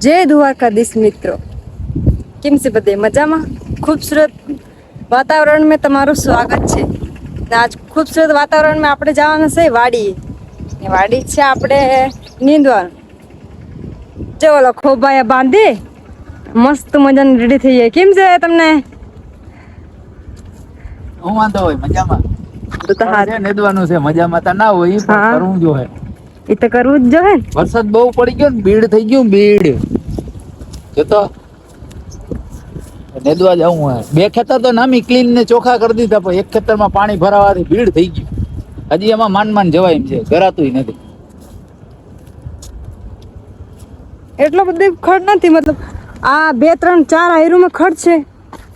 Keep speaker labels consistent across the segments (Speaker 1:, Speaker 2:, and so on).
Speaker 1: જય દ્વારકાધીશ મિત્રો, કેમ છે બધે મજામાં? ખૂબસૂરત વાતાવરણ में તમારું સ્વાગત છે. આજ ખૂબસૂરત વાતાવરણમાં આપણે જવાનું છે વાડી. વાડી છે આપણે નીંદવાનું. જો ઓલો ખોબાયા બાંધી મસ્ત મજાની રેડી થઈ જાય. કેમ છે તમને?
Speaker 2: હું વાંધો હોય મજામાં.
Speaker 1: તો હાથ
Speaker 2: નેદવાનું છે, મજામાં તો ના હોય પણ કરવું જોઈએ.
Speaker 1: એ તો કરવું જ જોઈએ.
Speaker 2: વરસાદ બહુ પડી ગયો ને, ભીડ થઈ ગયું ભીડ. જો તો નેદવા જવું હોય. બે ખેતર તો નામી ક્લીન ને ચોખ્ખા કરી દીધા, પણ એક ખેતરમાં પાણી ભરાવાથી ભીડ થઈ ગયું. હજી એમાં માંડ જવાય એમ છે, ગરાતું નથી.
Speaker 1: એટલો બધો ખડ નથી, મતલબ આ 2 3 4 આયરુમાં ખડ છે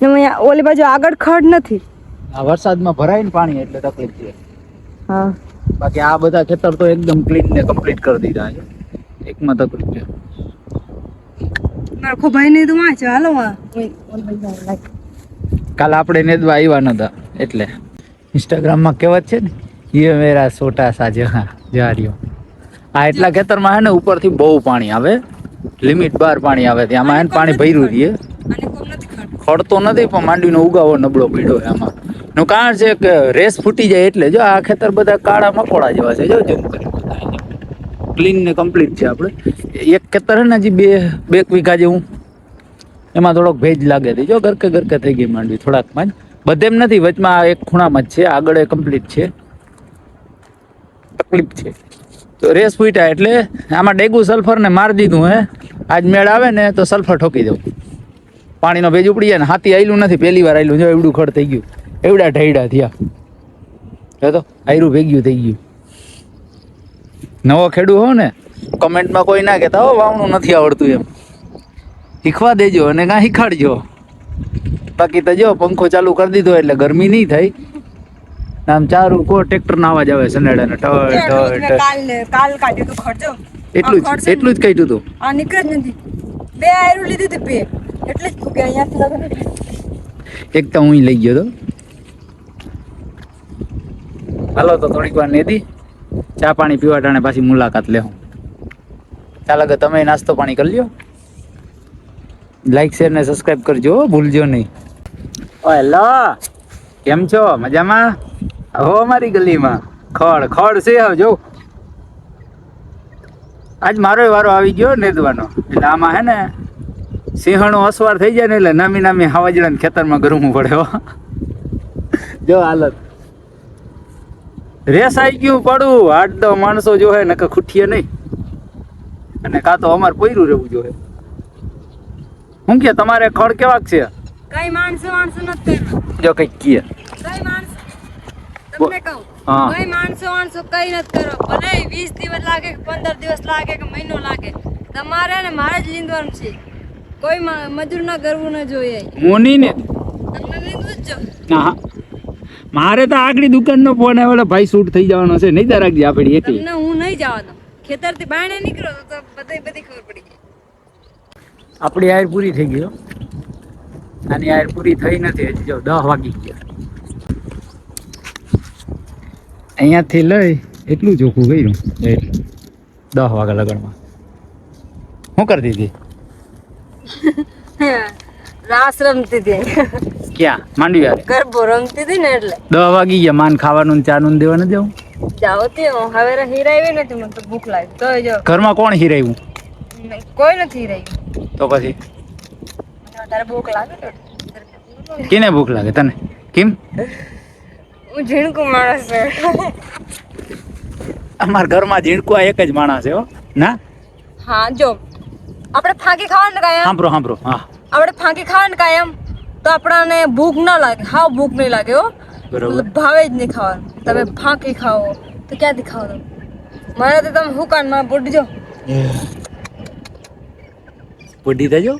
Speaker 1: ને અહીંયા ઓલી બાજુ આગળ ખડ નથી.
Speaker 2: આ વરસાદમાં ભરાય ને પાણી એટલે તકલીફ છે.
Speaker 1: હા,
Speaker 2: બાકી આ બધા ખેતર તો એકદમ ક્લીન ને કમ્પ્લીટ કરી દીધા છે. એકમાં તકલીફ છે.
Speaker 1: મારા ભાઈ ને તો માં છે. હાલો
Speaker 2: કાલ આપણે નેદવા આવ્યા નતા એટલે ઇન્સ્ટાગ્રામમાં કહેવત છે ને, ये मेरा छोटा सा जहारियो. આ એટલા ખેતરમાં હે ને ઉપરથી બહુ પાણી આવે, લિમિટ બહાર પાણી આવે. આમાં હે ને પાણી ભર્યું રહીએ. ખડતો નથી પણ માંડવીનો ઉગાવો નબળો પડ્યો છે. આમાં નું કારણ છે કે રેસ ફૂટી જાય એટલે. જો આ ખેતર બધા કાળા મકોડા જેવા છે. જો જેમ કરી ક્લીન ને કમ્પ્લીટ છે. આપણે એક ખેતર હે ને હજી બે વીઘા જેવું, એમાં થોડોક ભેજ લાગે છે. જો ગરકે થઈ ગઈ માંડવી થોડાકમાં જ. બધેમ નથી, વચમાં એક ખૂણામાં જ છે, આગળ એ કમ્પ્લીટ છે. તકલીફ છે તો રેસ ફૂટ્યા એટલે આમાં ડેગુ સલ્ફર ને મારી દીધું હે. આજ મેળ આવે ને તો સલ્ફર ઠોકી દઉં. પાણીનો ભેજ ઉપડી જાય ને. હાથી આયલું નથી, પહેલી વાર આયલું. જો એવડું ખડ થઈ ગયું, એવડા ઢૈડા થયા. જો તો આયરું ભેગ્યું થઈ ગયું. નવો ખેડૂ હો ને, કમેન્ટમાં કોઈ ના કહેતા હો વાવણું નથી આવડતું એમ. શીખવા દેજો અને કાં શીખાડજો. બાકી તો જો પંખો ચાલુ કરી દીધો એટલે ગરમી નહીં થાય. આમ ચારું કો ટ્રેક્ટર ના અવાજ આવે સનેડા ને કાલ
Speaker 1: કાઢ્યું તો ખર્ચો
Speaker 2: એટલું જ કાઢ્યું હતું.
Speaker 1: આ નીકળે જ નથી. 2 આયરું લીધી હતી, 2 એટલે જ ફૂગ્યા અહીંયાથી.
Speaker 2: એક તો હું લઈ ગયો તો. હાલો તો થોડીક વાર નેદી ચા પાણી પીવા ટાણે પાછી મુલાકાત લેવું. ચાલ આગળ તમે નાસ્તો પાણી કરી લ્યો. લાઈક શેર ને સબસ્ક્રાઇબ કરજો, ભૂલજો નહીં. ઓ હેલો, કેમ છો? મજામાં? હો અમારી ગલીમાં ખડ છે. હવે જો આજ મારો વારો આવી ગયો નેદવાનો. એટલે આમાં હે ને સિંહણો અસવાર થઈ જાય ને એટલે નામી હાવજડા ખેતરમાં ગરમવું પડે. જો હાલત રેસ આવી ગયું પડું. 8-10 માણસો જો હે નકર ખૂટીએ નહીં. અને કાં તો અમારે પોયરું રહેવું જોઈએ. શું કે તમારે ખડ કેવાક છે?
Speaker 1: કઈ માણસો નથી કરવા.
Speaker 2: જો કઈક કીએ
Speaker 1: કઈ માણસ તમને કહું, કઈ માણસો કઈ નથી કરો. ભલે 20 દિવસ લાગે કે 15 દિવસ લાગે કે મહિનો લાગે, તમારે ને મારે જ લીંદવાનું છે. કોઈ મજૂર ના કરવું ન જોઈએ.
Speaker 2: મોની ને
Speaker 1: તમને લીંદવું જ જો.
Speaker 2: હા, મારે તો આગળી દુકાનનો ફોન આવેલો, ભાઈ શૂટ થઈ જવાનો છે. નહીં રાખજે આપણી એકલી.
Speaker 1: તમને હું નહીં જવાનો. ખેતરથી બાયણે નીકળો તો બધી ખબર પડી ગઈ.
Speaker 2: આપણી આયર પૂરી થઈ ગઈ. આની આયર પૂરી થઈ નથી હજી. જો 10 વાગી ગયા. અહીંયાથી લઈ એટલું ચોખ્ખું કર્યું. 10 વાગ્યા લગનમાં શું કરી દીધી?
Speaker 1: રાસ રમતી હતી.
Speaker 2: ક્યાં? માંડવી યારે
Speaker 1: ગરબો રમતી હતી ને એટલે
Speaker 2: 10 વાગી ગયા. માન ખાવાનું ને ચાનું દેવા ન જવું.
Speaker 1: જાવ તે હવે હીરાવી નથી. મને તો ભૂખ લાગી. તો જો
Speaker 2: ઘરમાં કોણ હીરાવ્યું?
Speaker 1: કોઈ નથી હીરાવ્યું.
Speaker 2: તો પછી
Speaker 1: તારે ભૂખ લાગે તો
Speaker 2: કેને ભૂખ લાગે? તને કેમ?
Speaker 1: હું ઝીણકું માણસ છે.
Speaker 2: અમારા ઘરમાં ઝીણકું આ એક જ માણસ છે. હો ના.
Speaker 1: હા, જો આપણે ફાંકી ખાવાનું કાયમ.
Speaker 2: સાંભળો. હા,
Speaker 1: આપણે ફાંકી ખાવાનું કાયમ તો આપણને ભૂખ ના લાગે. હા, ભૂખ નહીં લાગે. હો
Speaker 2: બરોબર.
Speaker 1: ભાવે જ નહીં ખાવાનું. તમે ફાંકી ખાઓ તો ક્યાંથી ખાઓ? મને તો તમે હુકાનમાં બુડજો.
Speaker 2: બુડી દેજો.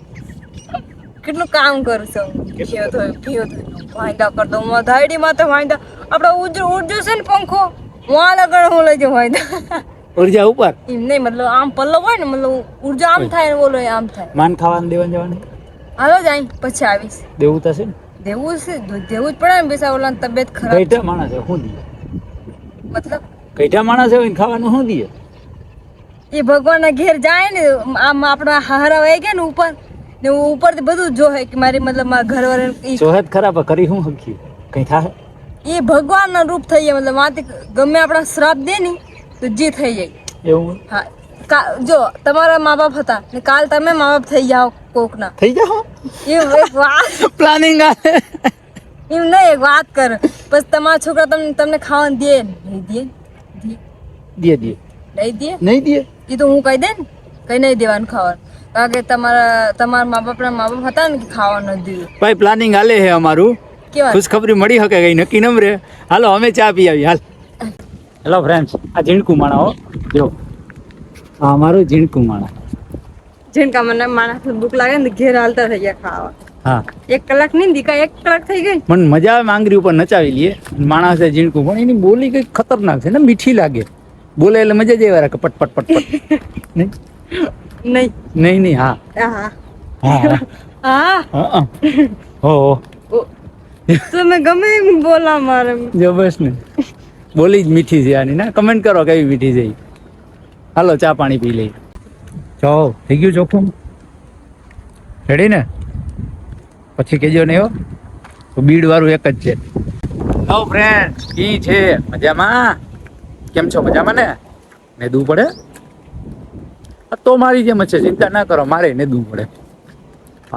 Speaker 1: કેટલું કામ કરું છું. વાંદા કર દો. ધાયડીમાં તો વાંદા આપણે ઉર્જો છે ને પંખો વાં લગણ હું લઈ જાઉં. વાંદા
Speaker 2: ઉર્જા ઉપર
Speaker 1: એમ નહીં, મતલબ આમ પલ્લવ હોય ને, મતલબ ઉર્જા આમ થાય ને બોલો આમ થાય.
Speaker 2: માન ખાવાનું દેવાનું જવાનું.
Speaker 1: હાલો જાય પછી આવીશ.
Speaker 2: દેવું થશે ને?
Speaker 1: દેવું છે, દેવું જ પડે ને. બેસા ઓલા તબિયત ખરાબ.
Speaker 2: કઈઠા માણસ શું દે?
Speaker 1: મતલબ
Speaker 2: કઈઠા માણસ હોય ખાવાનું શું દે?
Speaker 1: એ ભગવાનના ઘેર જાય ને આમ આપણા હારા વહી ગયા ને ઉપર ને ઉપરથી બધું જોહે કે મારી મતલબ મારા ઘરવાળા
Speaker 2: જોહે ખરાબ કરી હું હકી કઈ થાય
Speaker 1: એ ભગવાનના રૂપ થઈ જાય મતલબ માથી ગમે આપણા શ્રાપ દે ને તો જે થઈ જાય
Speaker 2: એવું
Speaker 1: હા જો તમારા મા બાપ હતા ને કાલ તમે મા બાપ થઈ જાઓ કોકના
Speaker 2: થઈ જાઓ
Speaker 1: એમ એક વાત
Speaker 2: પ્લાનિંગ આવે
Speaker 1: એમ નહીં એક વાત કર પછી તમારા છોકરા તમને ખાવાનું દે નહીં દે
Speaker 2: દે દે
Speaker 1: નહીં દે
Speaker 2: નહીં દે
Speaker 1: એ તો હું કહી દે ને કઈ નહીં દેવાનું ખાવાનું કારણ કે તમારા મા બાપ હતા ને કે ખાવાનું નથી દીધું
Speaker 2: ભાઈ પ્લાનિંગ હાલે છે અમારું
Speaker 1: કેવા
Speaker 2: ખુશખબરી મળી શકે કઈ નક્કી નમ રે હાલો અમે ચા પી આવી હાલ હેલો ફ્રેન્ડ્સ આ ઝીણકું માણા હો જો આ અમારું ઝીણકું માણા
Speaker 1: ઝીણકા મને માણસ ભૂખ લાગે ને ઘેર હાલતા થઈ ગયા ખાવા
Speaker 2: હા
Speaker 1: 1 કલાક નહીં દીકા 1 કલાક થઈ ગઈ
Speaker 2: મને મજા આવે માંગરી ઉપર નચાવી લઈએ માણસે ઝીણકું પણ એની બોલી કઈ ખતરનાક છે ને મીઠી લાગે બોલે એટલે મજા જ આવે પટ પટ પટ પટ નહીં
Speaker 1: નહીં
Speaker 2: નહીં નહીં હા
Speaker 1: હા
Speaker 2: હા
Speaker 1: હા
Speaker 2: હા હો
Speaker 1: તમે ગમે એમ બોલા મારે
Speaker 2: જો બસ ને બોલી જ મીઠી છે આની ના કમેન્ટ કરો કેવી મીઠી છે ઈ. હાલો ચા પાણી પી લઈએ જો થઈ ગયું ચોખ્ખું રેડી ને પછી કેજો નહીં હો તો બીડ વાળું એક જ છે હેલો ફ્રેન્ડ કી છે મજામાં કેમ છો મજામાં ને નેદવું પડે તો મારી જેમ જ છે ચિંતા ના કરો મારે નેદવું પડે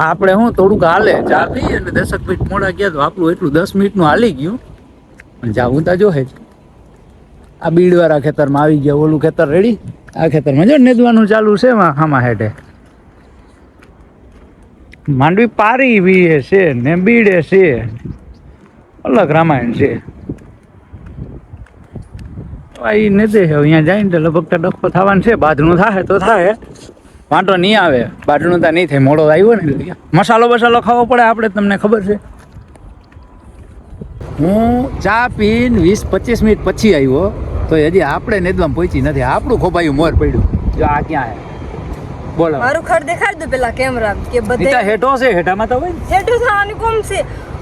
Speaker 2: આપણે હું થોડુંક હાલે ચા પીએ અને 10 મિનિટ મોડા ગયા તો આપણું એટલું 10 મિનિટનું હાલી ગયું પણ જાવું તા જોહે જ આ બીડવાળા ખેતરમાં આવી ગયા ઓલું ખેતર રેડી આ ખેતરમાં જો નેદવાનું ચાલુ છે આમાં હેઠે માંડવી પારી વીએ છે ને બીડે છે અલગ રામાયણ છે એ નેદે છે અહીંયા જાય ને તો લગભગ ડખો થવાનું છે બાજનું થાય તો થાય વાંટો નહીં આવે બાજનું તો નહીં થાય મોડો આવ્યો ને મસાલો બસાલો ખાવો પડે આપણે તમને ખબર છે હું ચા પીને 20-25 મિનિટ પછી આવ્યો તો હજી આપણે નેદવામાં પહોંચી નથી આપણું ખોબાયું મોર પડ્યું જો આ ક્યાં હે બોલો
Speaker 1: મારું ઘર દેખાડી દો પેલા કેમેરા કે બધે
Speaker 2: ઈતા હેઠો છે હેઠામાં તો હોય
Speaker 1: હેઠું થવાનું કોમ છે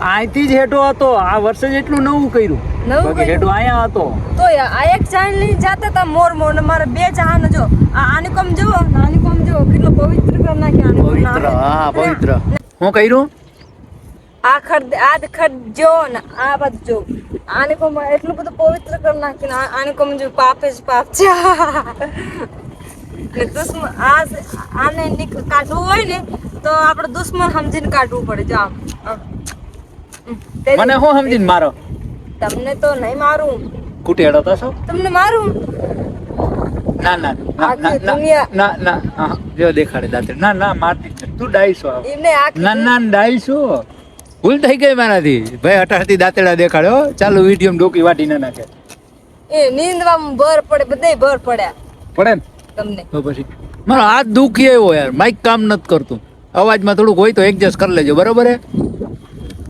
Speaker 2: અહીંથી જ હેઠો હતો આ વર્ષે જ એટલું નવું કર્યું
Speaker 1: નવું
Speaker 2: બાકી હેઠો અહીંયા હતો
Speaker 1: તો આ એક ચાન લઈને જાતા હતા મોર ને મારે 2 ચાહન જો આની કોમ જો આની કોમ જો કેટલો પવિત્ર કરી નાખ્યો
Speaker 2: પવિત્ર હા પવિત્ર હું કર્યું
Speaker 1: આ ખડ જો ને આ બધું જો આની કોમ એટલું બધું પવિત્ર કરી નાખ્યું આની કોમ જો પાપે જ પાપ છે ને દુશ્મન આને કાઢવું હોય ને તો આપણે દુશ્મન સમજીને કાઢવું પડે જો આમ
Speaker 2: મને હું સમજીને મારો
Speaker 1: તમને તો નહીં મારું
Speaker 2: કુટેડો તો છો
Speaker 1: તમને મારું
Speaker 2: ના ના
Speaker 1: આખી દુનિયા
Speaker 2: ના ના હા, જો દેખાડે દાંતર ના ના મારતી છે. તું ડાઈસો
Speaker 1: એમને આખી
Speaker 2: ના ના ડાઈસો ભૂલ થઈ ગઈ મારાથી ભાઈ અટારથી દાંતેડા દેખાડ્યો ચાલુ વિડીયો ડોકી વાટી ના નાખે
Speaker 1: એ નીંદવામાં બર પડે બધાય બર પડ્યા
Speaker 2: પડે ને
Speaker 1: તમને
Speaker 2: તો પછી મારો હાથ દુખી આવ્યો યાર માઇક કામ નથી કરતું અવાજમાં થોડુંક હોય તો એડજસ્ટ કરી લેજો બરોબર હે